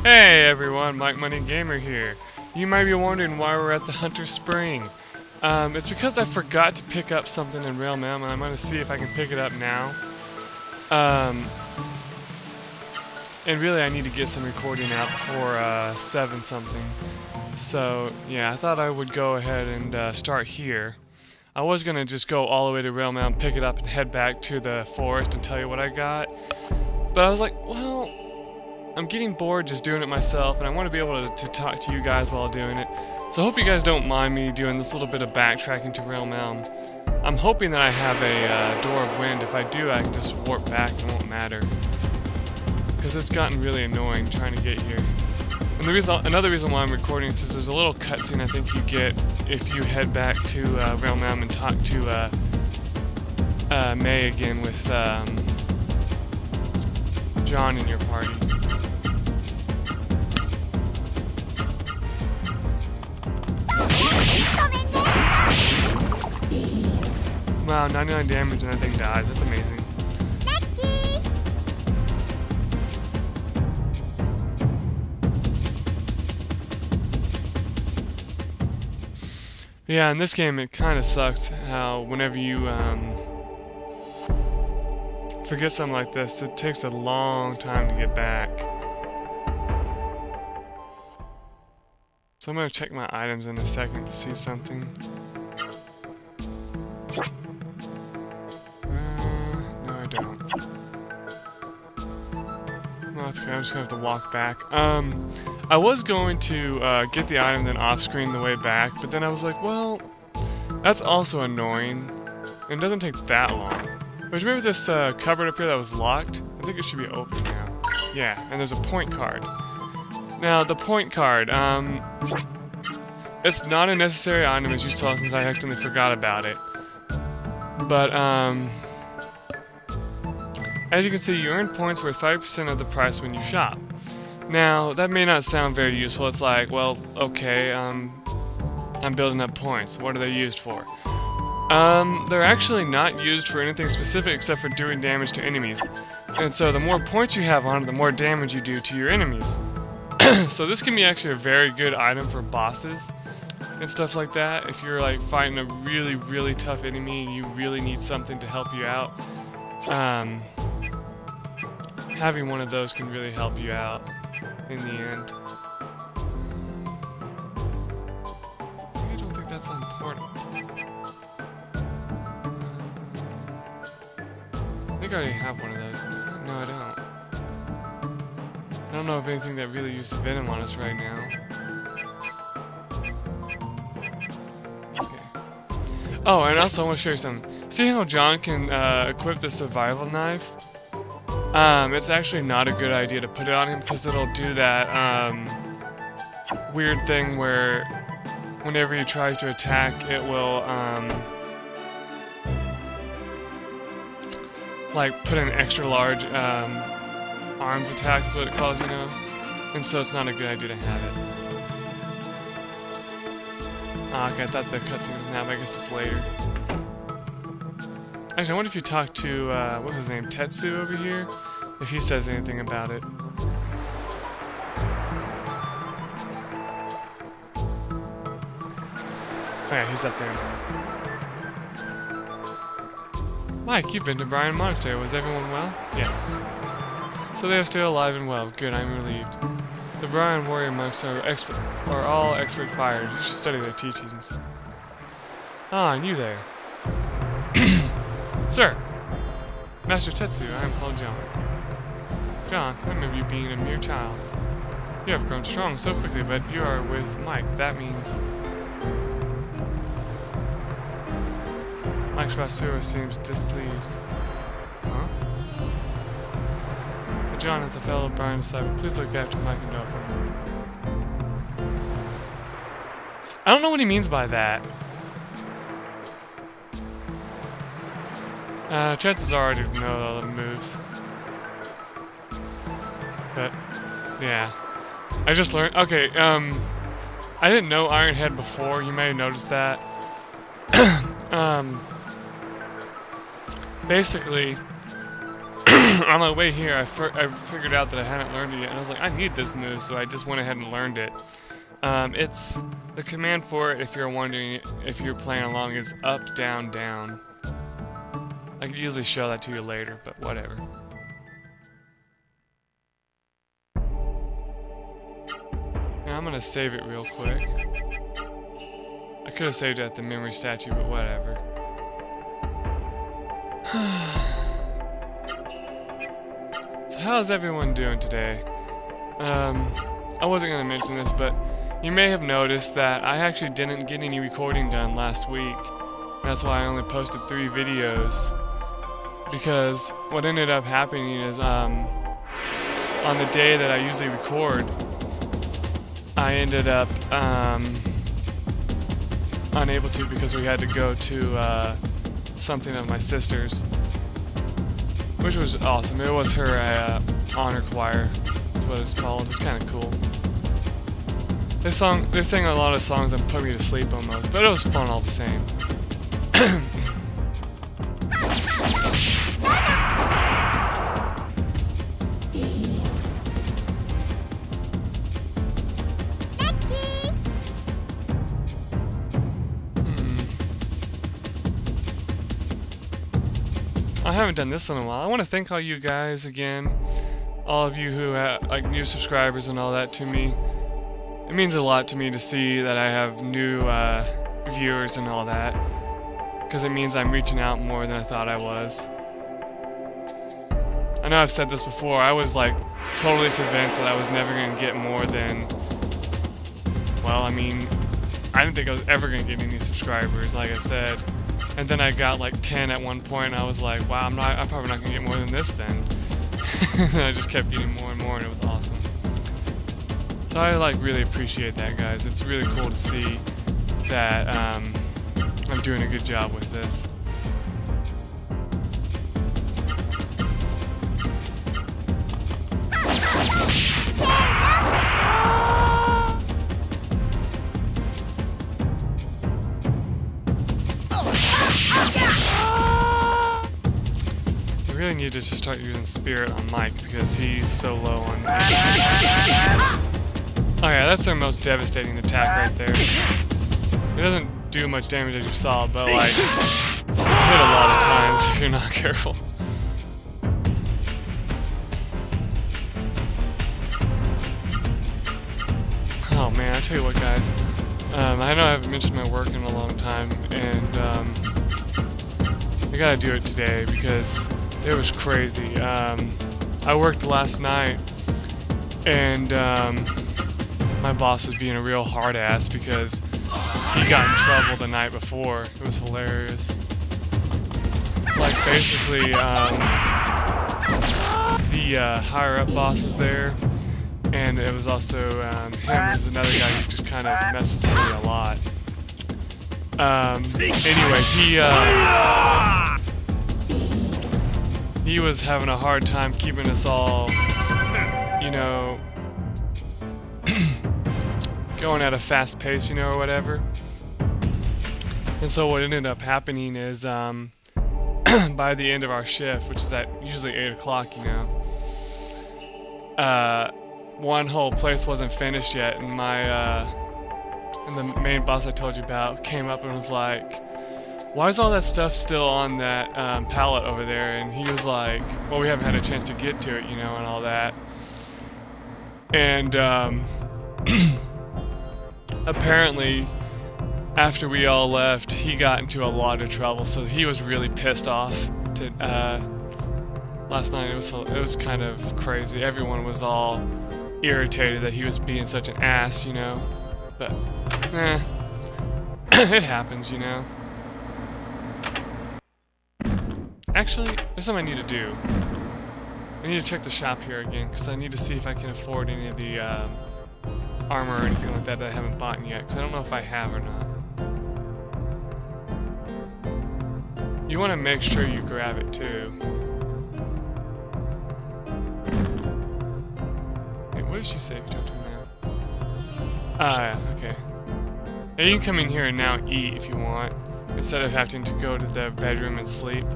Hey everyone, MikeMoneyGMR here. You might be wondering why we're at the Hunter Spring. It's because I forgot to pick up something in Rim Elm, and I'm going to see if I can pick it up now. And really I need to get some recording out before 7 something. So yeah, I thought I would go ahead and start here. I was going to just go all the way to Rim Elm, pick it up, and head back to the forest and tell you what I got. But I was like, well, I'm getting bored just doing it myself, and I want to be able to talk to you guys while doing it. So I hope you guys don't mind me doing this little bit of backtracking to Rim Elm. I'm hoping that I have a door of wind. If I do, I can just warp back and it won't matter. Because it's gotten really annoying trying to get here. And another reason why I'm recording is because there's a little cutscene I think you get if you head back to Rim Elm and talk to May again with John in your party. Wow, 99 damage and that thing dies. That's amazing. Yeah, in this game it kind of sucks how whenever you forget something like this, it takes a long time to get back. So I'm going to check my items in a second to see something. No, I don't. Well, that's okay. I'm just going to have to walk back. I was going to get the item then off-screen the way back, but then I was like, well, that's also annoying. And it doesn't take that long. But remember this cupboard up here that was locked? I think it should be open now. Yeah, and there's a point card. Now, the point card, it's not a necessary item as you saw since I accidentally forgot about it. But, as you can see, you earn points worth 5% of the price when you shop. Now, that may not sound very useful. It's like, well, okay, I'm building up points. What are they used for? They're actually not used for anything specific except for doing damage to enemies. And so the more points you have on it, the more damage you do to your enemies. So this can be actually a very good item for bosses and stuff like that. If you're like fighting a really, really tough enemy and you really need something to help you out, having one of those can really help you out in the end. I don't think that's important. I think I already have one of those. No, I don't. I don't know of anything that really uses venom on us right now. Okay. Oh, and also I want to show you something. See how John can equip the survival knife? It's actually not a good idea to put it on him because it'll do that weird thing where whenever he tries to attack, it will like put an extra large arms attack is what it calls, you know? And so it's not a good idea to have it. Ah, okay, I thought the cutscene was now, but I guess it's later. Actually, I wonder if you talk to, what was his name, Tetsu over here? If he says anything about it. Oh yeah, he's up there. Mike, you've been to Bryan Monastery. Was everyone well? Yes. So they are still alive and well. Good, I'm relieved. The Bryan warrior monks are all expert fighters. You should study their teachings. Ah, and you there. Sir! Master Tetsu, I am called John. John, I remember you being a mere child. You have grown strong so quickly, but you are with Mike. That means... Mike's Rasura seems displeased. Huh? But John, as a fellow Bryan disciple, please look after Mike and Noah for me. I don't know what he means by that. Chances are I already know all the moves. But, yeah. I just learned... Okay, I didn't know Iron Head before. You may have noticed that. Basically, on my way here, I figured out that I hadn't learned it yet, and I was like, I need this move, so I just went ahead and learned it. It's the command for it, if you're wondering if you're playing along, is up, down, down. I could easily show that to you later, but whatever. Now I'm gonna save it real quick. I could have saved it at the memory statue, but whatever. So how's everyone doing today? I wasn't gonna mention this, but you may have noticed that I actually didn't get any recording done last week. That's why I only posted 3 videos. Because what ended up happening is, on the day that I usually record, I ended up unable to because we had to go to something of my sister's, which was awesome. It was her honor choir, that's what it's called. It's kind of cool. They sang a lot of songs that put me to sleep almost, but it was fun all the same. I haven't done this in a while. I want to thank all you guys again, all of you who have like new subscribers and all that to me. It means a lot to me to see that I have new viewers and all that, because it means I'm reaching out more than I thought I was. I know I've said this before, I was like totally convinced that I was never going to get more than, well, I mean, I didn't think I was ever going to get any subscribers, like I said. And then I got like 10 at one point, and I was like, wow, I'm probably not going to get more than this then. And I just kept getting more and more, and it was awesome. So I like really appreciate that, guys. It's really cool to see that I'm doing a good job with this. I really need to just start using Spirit on Mike because he's so low on me. Oh yeah, that's their most devastating attack right there. It doesn't do much damage as you saw, but like, hit a lot of times if you're not careful. Oh man, I tell you what, guys. I know I haven't mentioned my work in a long time, and I gotta do it today because it was crazy. I worked last night, and my boss was being a real hard ass because he got in trouble the night before. It was hilarious. Like basically, the higher up boss was there, and it was also him was another guy who just kind of messes with me a lot. Anyway, he was having a hard time keeping us all, you know, going at a fast pace, you know, or whatever. And so what ended up happening is, by the end of our shift, which is at usually 8 o'clock, you know, one whole place wasn't finished yet, and and the main boss I told you about came up and was like, why is all that stuff still on that pallet over there? And he was like, well, we haven't had a chance to get to it, you know, and all that. And apparently, after we all left, he got into a lot of trouble, so he was really pissed off. Last night it was kind of crazy. Everyone was all irritated that he was being such an ass, you know. But, it happens, you know. Actually, there's something I need to do. I need to check the shop here again, because I need to see if I can afford any of the armor or anything like that I haven't bought yet, because I don't know if I have or not. You want to make sure you grab it too. Wait, what did she say if you talk to her now? Ah, yeah, okay. Yeah, you can come in here and now eat if you want, instead of having to go to the bedroom and sleep.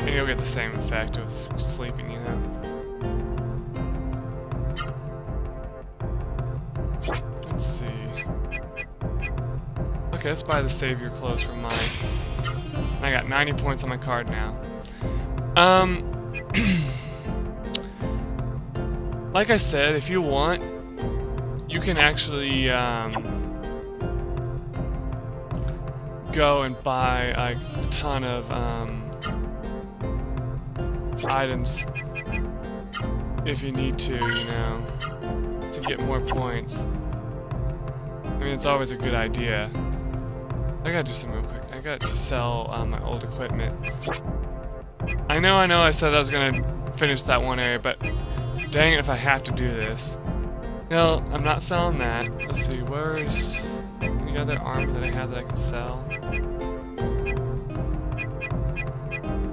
And you'll get the same effect of sleeping, you know. Let's see. Okay, let's buy the savior clothes for Mike. I got 90 points on my card now. Like I said, if you want, you can actually go and buy like a ton of items if you need to, you know, to get more points. I mean, it's always a good idea. I gotta do something real quick. I got to sell my old equipment. I know I said I was gonna finish that one area, but dang it if I have to do this. No, I'm not selling that. Let's see, where's any other armor that I have that I can sell?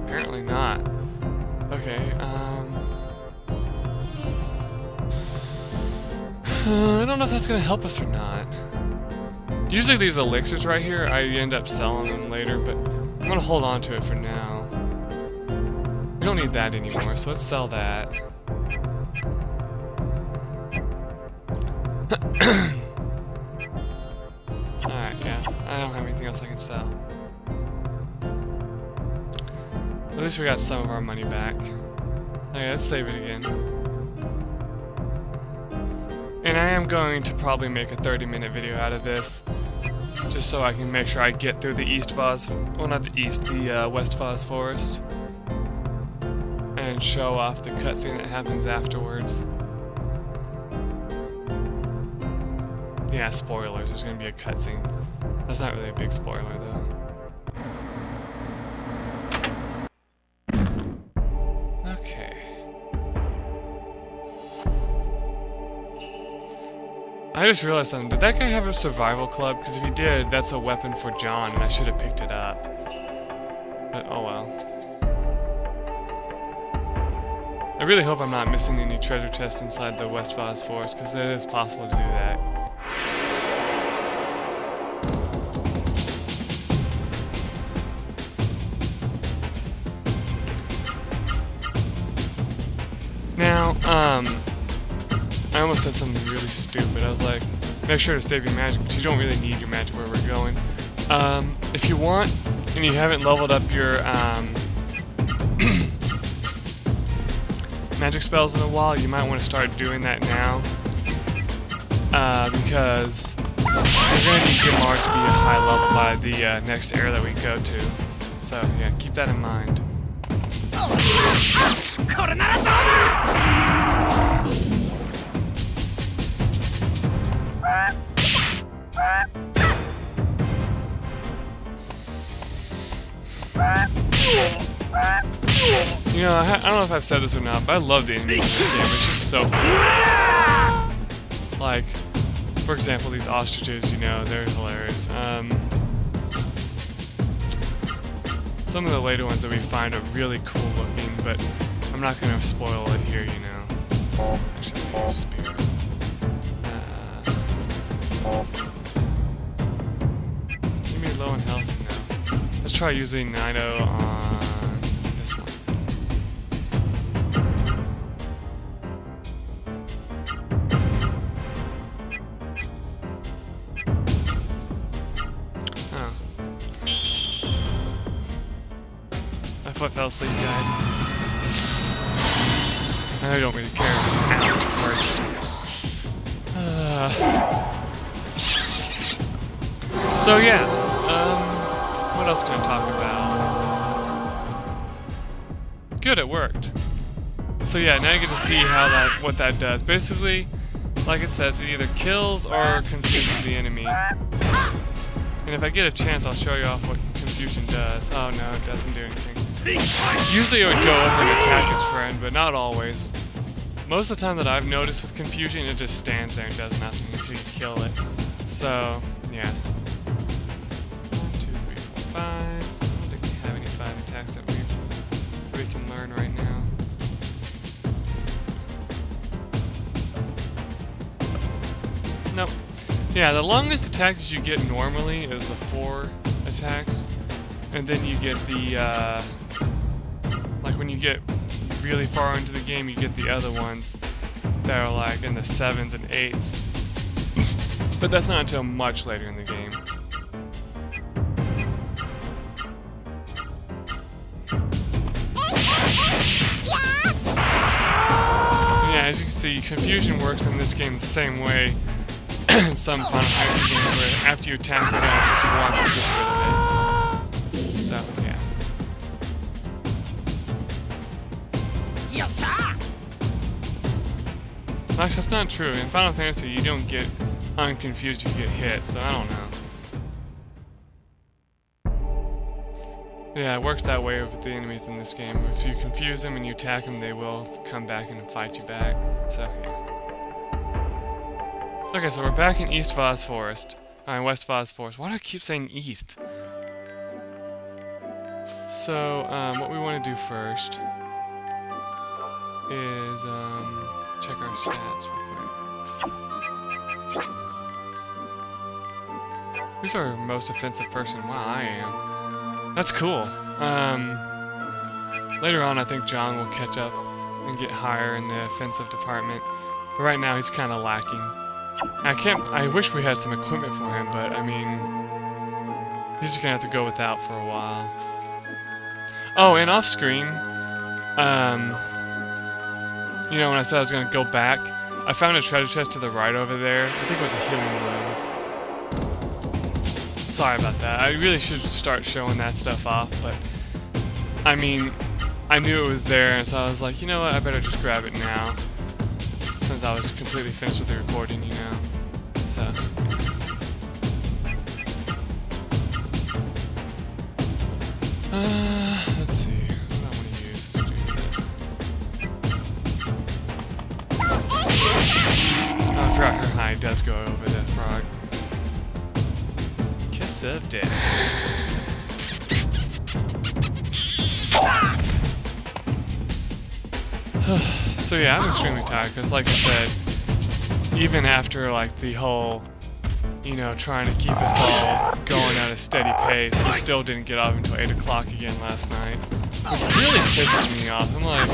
Apparently not. Okay, I don't know if that's gonna help us or not. Usually these elixirs right here, I end up selling them later, but I'm gonna hold on to it for now. We don't need that anymore, so let's sell that. Alright, yeah, I don't have anything else I can sell. At least we got some of our money back. Okay, let's save it again. And I am going to probably make a 30-minute video out of this, just so I can make sure I get through the East Voz, well not the East, the West Voz Forest, and show off the cutscene that happens afterwards. Yeah, spoilers, there's going to be a cutscene. That's not really a big spoiler though. Okay. I just realized something. Did that guy have a survival club? Because if he did, that's a weapon for John, and I should have picked it up. But oh well. I really hope I'm not missing any treasure chests inside the West Voz Forest, because it is possible to do that. Now, I almost said something really stupid. I was like, make sure to save your magic, because you don't really need your magic where we're going. If you want, and you haven't leveled up your magic spells in a while, you might want to start doing that now. Because you're going to need MikeMoneyGMR to be a high level by the next area that we go to. So, yeah, keep that in mind. You know, I don't know if I've said this or not, but I love the enemies in this game. It's just so hilarious. Like, for example, these ostriches, you know, they're hilarious. Some of the later ones that we find are really cool looking, but I'm not going to spoil it here, you know. Actually, I'm gonna use Spirit. Give me low in health? No. Let's try using Nino on this one. Oh. My foot fell asleep, guys. I don't really care how it works. So yeah, what else can I talk about? Good, it worked. So yeah, now you get to see how what that does. Basically, like it says, it either kills or confuses the enemy. And if I get a chance, I'll show you off what confusion does. Oh no, it doesn't do anything. Usually it would go up and attack its friend, but not always. Most of the time that I've noticed with confusion, it just stands there and does nothing until you kill it. So, yeah. 1, 2, 3, 4, 5. I don't think we have any 5 attacks that we can learn right now. Nope. Yeah, the longest attack that you get normally is the 4 attacks. And then you get the Like when you get really far into the game, you get the other ones that are like in the 7s and 8s. But that's not until much later in the game. Yeah, as you can see, confusion works in this game the same way in some Final Fantasy games where after you attack it out just once it gets rid of it. So, yeah. Actually, that's not true. In Final Fantasy, you don't get unconfused if you get hit, so I don't know. Yeah, it works that way with the enemies in this game. If you confuse them and you attack them, they will come back and fight you back. So, yeah. Okay, so we're back in East Voz Forest. West Voz Forest. Why do I keep saying East? So, what we want to do first is, check our stats real quick. Who's our most offensive person? Wow, I am. That's cool. Later on, I think John will catch up and get higher in the offensive department. But right now, he's kind of lacking. I wish we had some equipment for him, but I mean, he's just gonna have to go without for a while. Oh, and off screen, you know, when I said I was gonna go back, I found a treasure chest to the right over there. I think it was a healing room. Sorry about that. I really should start showing that stuff off, but I mean, I knew it was there, and so I was like, you know what, I better just grab it now, since I was completely finished with the recording, you know. So, let's see. What do I want to use? Let's do this. Oh, I forgot her hide does go over the frog. Kiss of death. So yeah, I'm extremely tired because, like I said, even after like the whole, you know, trying to keep us all going at a steady pace, we still didn't get off until 8 o'clock again last night, which really pisses me off. I'm like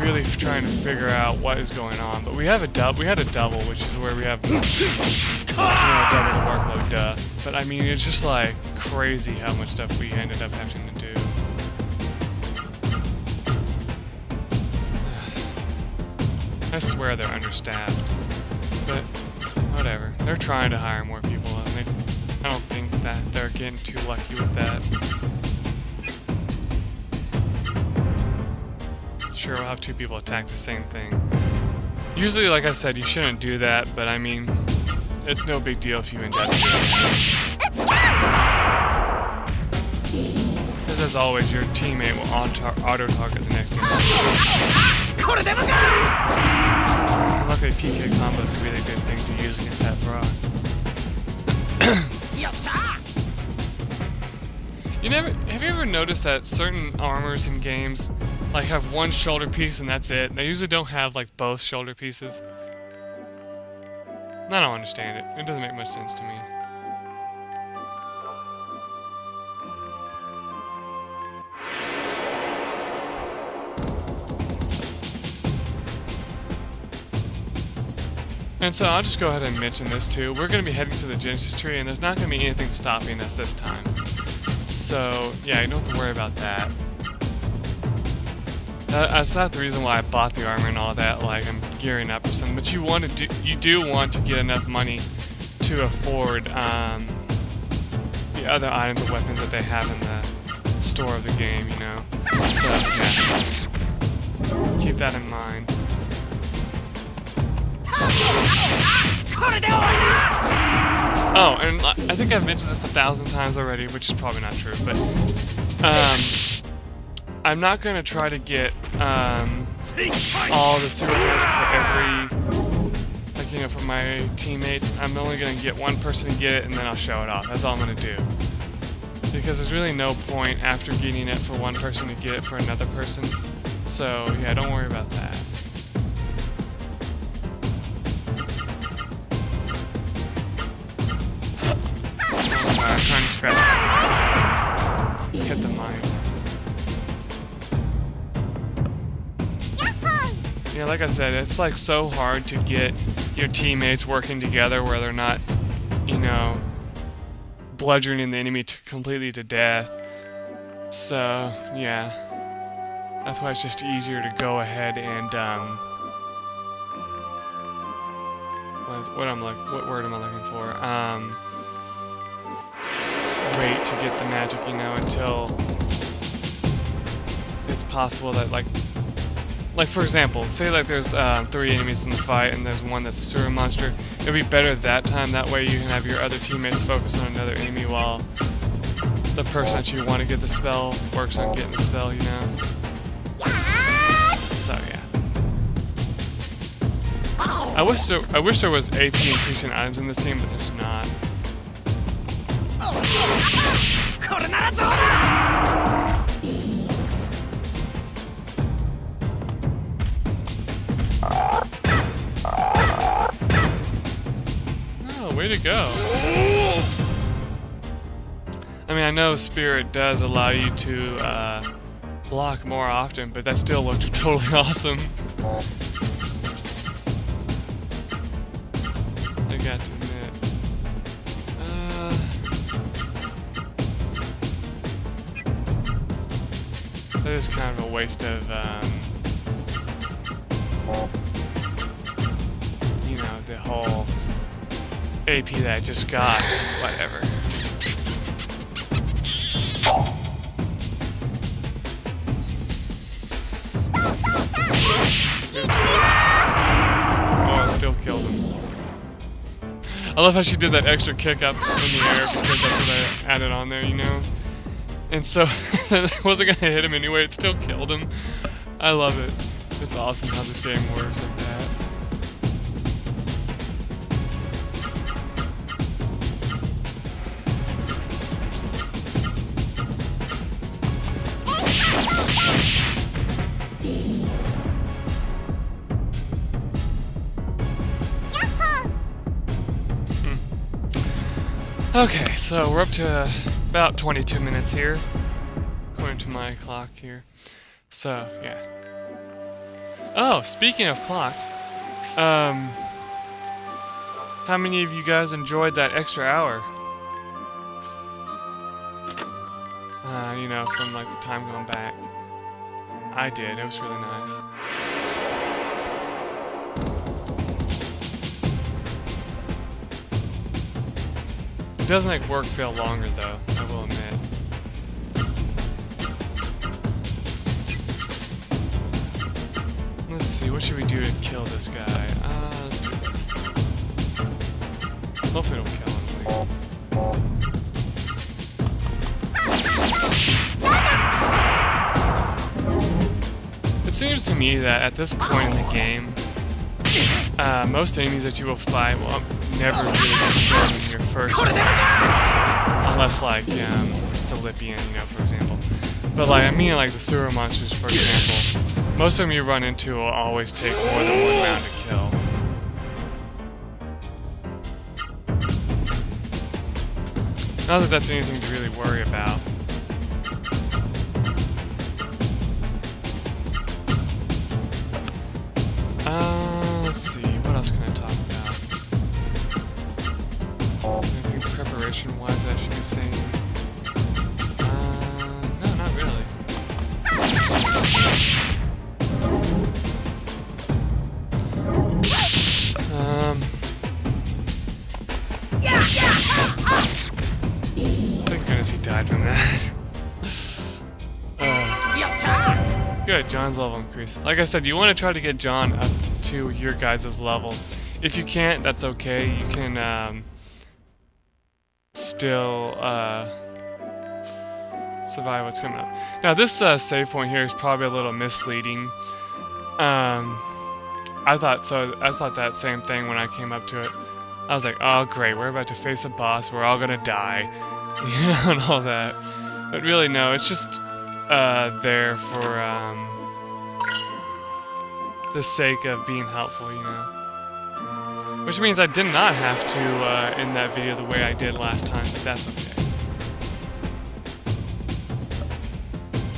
really trying to figure out what is going on, but we have a we had a double, which is where we have, you know, double the workload, duh. But I mean, it's just like crazy how much stuff we ended up having to do. I swear they're understaffed, but whatever. They're trying to hire more people, and I don't think that they're getting too lucky with that. Sure, we'll have 2 people attack the same thing. Usually, like I said, you shouldn't do that, but I mean, it's no big deal if you end up doing it. Because as always, your teammate will auto-target the next teammate. Luckily, PK combo is a really good thing to use against that frog. Have you ever noticed that certain armors in games like have one shoulder piece and that's it? They usually don't have like both shoulder pieces. I don't understand it. It doesn't make much sense to me. And so I'll just go ahead and mention this too. We're going to be heading to the Genesis tree, and there's not going to be anything stopping us this time. So yeah, you don't have to worry about that. That's not the reason why I bought the armor and all that. Like, I'm gearing up for some, but you do want to get enough money to afford the other items and weapons that they have in the store of the game. You know. So yeah, keep that in mind. Oh, and I think I've mentioned this 1,000 times already, which is probably not true, but I'm not going to try to get all the super magic for every, like, you know, for my teammates. I'm only going to get one person to get it, and then I'll show it off. That's all I'm going to do. Because there's really no point after getting it for one person to get it for another person. So, yeah, don't worry about that. I'm trying to scratch. Hit the mine. Yeah, like I said, it's like so hard to get your teammates working together where they're not, you know, bludgeoning the enemy completely to death. So, yeah. That's why it's just easier to go ahead and, what word am I looking for? Wait to get the magic, you know, until it's possible that, like for example, say like there's 3 enemies in the fight and there's one that's a sewer monster. It'd be better that time, that way you can have your other teammates focus on another enemy while the person that you want to get the spell works on getting the spell, you know? So yeah. I wish there was AP increasing items in this team, but there's not. Oh, way to go. I mean, I know Spirit does allow you to block more often, but that still looked totally awesome. I got to admit. That is kind of a waste of, you know, the whole AP that I just got. Whatever. Oh, it still killed him. I love how she did that extra kick up in the air because that's what I added on there, you know? And so, it wasn't gonna hit him anyway, it still killed him. I love it. It's awesome how this game works like that. Okay, so we're up to about 22 minutes here, according to my clock here. So, yeah. Oh, speaking of clocks, how many of you guys enjoyed that extra hour? You know, from like the time going back. I did, it was really nice. It does make work feel longer, though, I will admit. Let's see, what should we do to kill this guy? Let's do this. Hopefully it'll kill him, at least. It seems to me that at this point in the game, most enemies that you will fight will never really get killed in your first one. Unless, like, it's a Lippian, you know, for example. But, like, I mean, like, the sewer monsters, for example. Most of them you run into will always take more than 1 round to kill. Not that that's anything to really worry about. Let's see, what else can I talk about? Anything preparation-wise I should be saying? No, not really. Thank goodness he died from that. Good, John's level increased. Like I said, you want to try to get John up to your guys' level. If you can't, that's okay. You can still survive what's coming up. Now this save point here is probably a little misleading. I thought that same thing when I came up to it. I was like, oh great, we're about to face a boss, we're all gonna die, you know, and all that. But really, no, it's just there for the sake of being helpful, you know. Which means I did not have to end that video the way I did last time, but that's okay.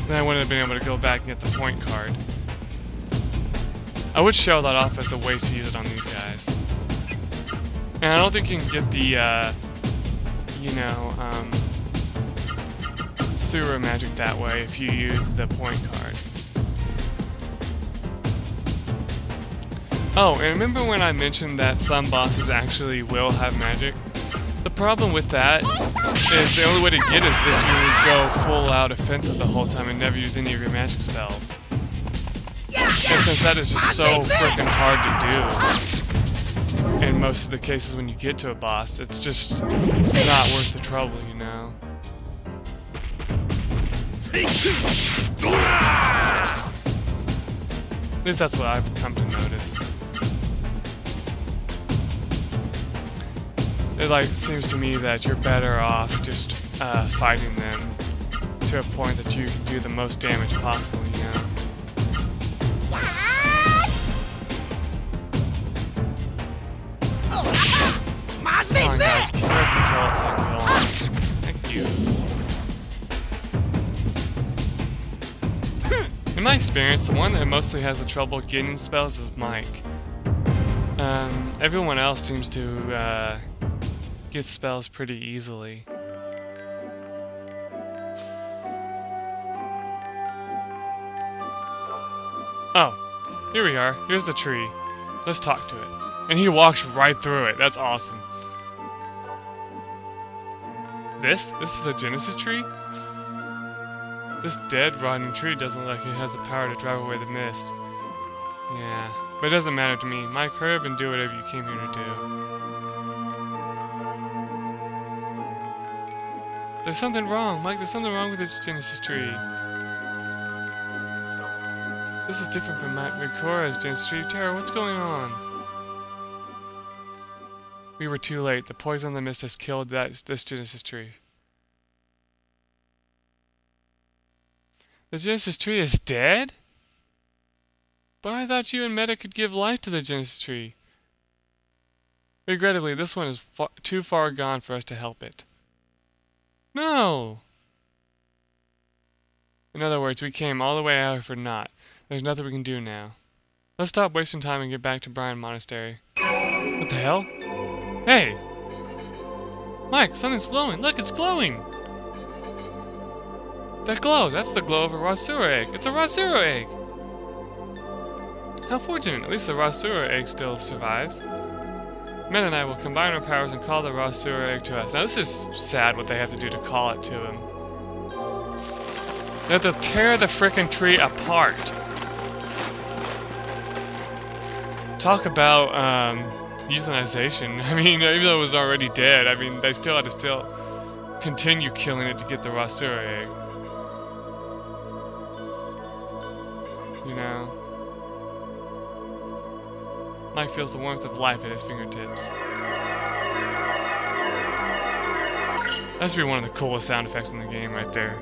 Then I wouldn't have been able to go back and get the point card. I I would show that off as a ways to use it on these guys. And I don't think you can get the, you know, sewer magic that way if you use the point card. Oh, and remember when I mentioned that some bosses actually will have magic? The problem with that is the only way to get is if you go full out offensive the whole time and never use any of your magic spells. And since that is just so freaking hard to do, in most of the cases when you get to a boss, it's just not worth the trouble, you know? At least that's what I've come to notice. It like seems to me that you're better off just fighting them to a point that you can do the most damage possible, you know? Come on guys, kill it so I can go on. Thank you. In my experience, the one that mostly has the trouble getting spells is Mike. Everyone else seems to get spells pretty easily. Oh, here we are. Here's the tree. Let's talk to it. And he walks right through it. That's awesome. This is a Genesis tree? This dead, rotting tree doesn't look like it has the power to drive away the mist. Yeah, but it doesn't matter to me. Mike, hurry up and do whatever you came here to do. There's something wrong, Mike. There's something wrong with this Genesis tree. This is different from Mikora's Genesis tree. Tara, what's going on? We were too late. The poison in the mist has killed this Genesis tree. The Genesis tree is dead? But I thought you and Meta could give life to the Genesis tree. Regrettably, this one is too far gone for us to help it. No! In other words, we came all the way out here for naught. There's nothing we can do now. Let's stop wasting time and get back to Bryan Monastery. What the hell? Hey! Mike, something's glowing. Look, it's glowing! That glow, that's the glow of a Rasura egg. It's a Rasura egg! How fortunate, at least the Rasura egg still survives. Men and I will combine our powers and call the Rasura egg to us. Now this is sad what they have to do to call it to him. They have to tear the frickin' tree apart. Talk about, euthanization. I mean, even though it was already dead, I mean, they still had to continue killing it to get the Rasura egg. You know? Mike feels the warmth of life at his fingertips. That should be one of the coolest sound effects in the game right there.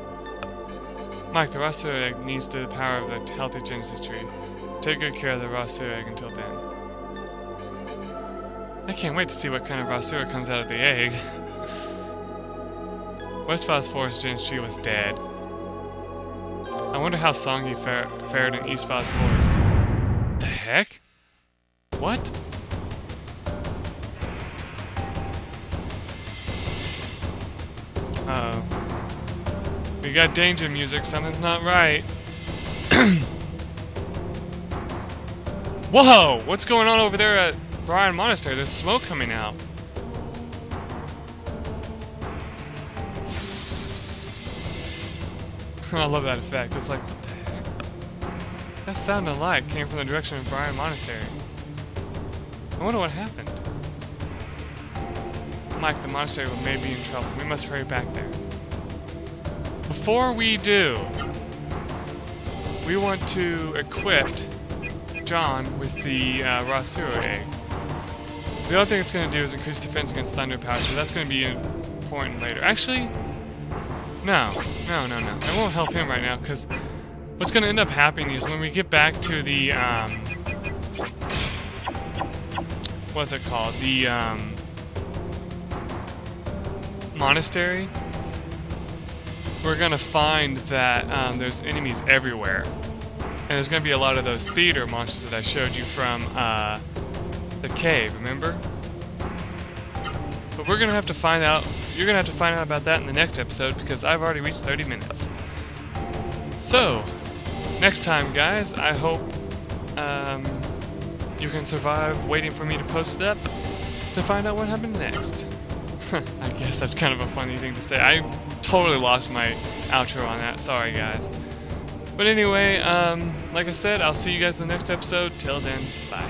Mike, the Rasura egg needs the power of the healthy Genesis tree. Take good care of the Rasura egg until then. I can't wait to see what kind of Rasura comes out of the egg. West Voz Forest Genesis tree was dead. I wonder how Songi fared in East Voz Forest. What the heck? What? Uh-oh. We got danger music, something's not right. Whoa! What's going on over there at Bryan Monastery? There's smoke coming out. I love that effect. It's like, what the heck? That sound and light came from the direction of Bryan Monastery. I wonder what happened. Mike, the monastery may be in trouble. We must hurry back there. Before we do, we want to equip John with the Rasura egg. The other thing it's going to do is increase defense against thunder power, so that's going to be important later. Actually, no. It won't help him right now, because what's going to end up happening is when we get back to the, what's it called? The, monastery, we're going to find that there's enemies everywhere. And there's going to be a lot of those theater monsters that I showed you from the cave, remember? But we're going to have to find out, you're going to have to find out about that in the next episode because I've already reached 30 minutes. So, next time, guys, I hope you can survive waiting for me to post it up to find out what happened next. I guess that's kind of a funny thing to say. I totally lost my outro on that. Sorry, guys. But anyway, like I said, I'll see you guys in the next episode. Till then, bye.